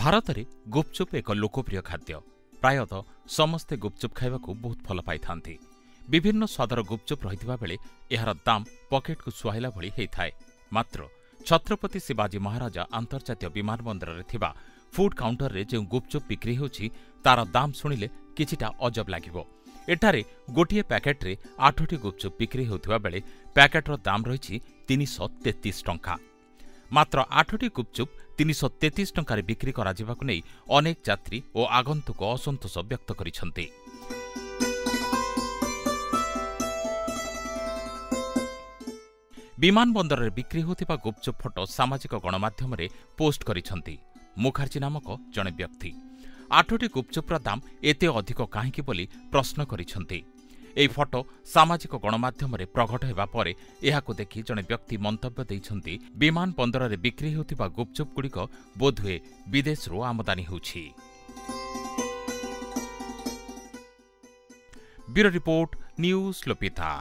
भारत में गुपचुप एक लोकप्रिय खाद्य। प्रायतः समस्ते गुपचुप खाइबा को बहुत भल पाई। विभिन्न स्वादर गुपचुप रहिथिबा बेले एहार दाम पकेट को सुहाइला भली हेइथाय। मात्र छत्रपति शिवाजी महाराजा अंतर्जातीय विमानबंदर रे थिबा फूड काउंटर रे जे गुपचुप बिक्री होछि तार दाम सुनिले किछिटा अजब लागिबो। एठारे गोटिए पैकेट रे 8टी गुपचुप बिक्री होथिबा बेले पैकेटर दाम रहिछि 333 टंका। मात्र 8टी गुपचुप 333 टंकारे बिक्री कराजिबाकु नै अनेक यात्री और आगंतुक असंतोष व्यक्त करिसंती। विमानबंदर रे बिक्री होथिबा गुपचुप फोटो सामाजिक गणमाध्यम रे पोस्ट करिसंती। मुखार्जी नामक जने व्यक्ति 8टी गुपचुपर दाम एते अधिक काहेकि बोली प्रश्न करिसंती। एई फोटो सामाजिक गणमाध्यम रे प्रकट हेबा परे एहाको देखि जने व्यक्ति मंतव्य दैछंती, विमान बंदर रे बिक्री होथिबा गुपचुप गुड़िक बोधुए विदेश रो आमदानी होछि। Bureau report news लोपिता।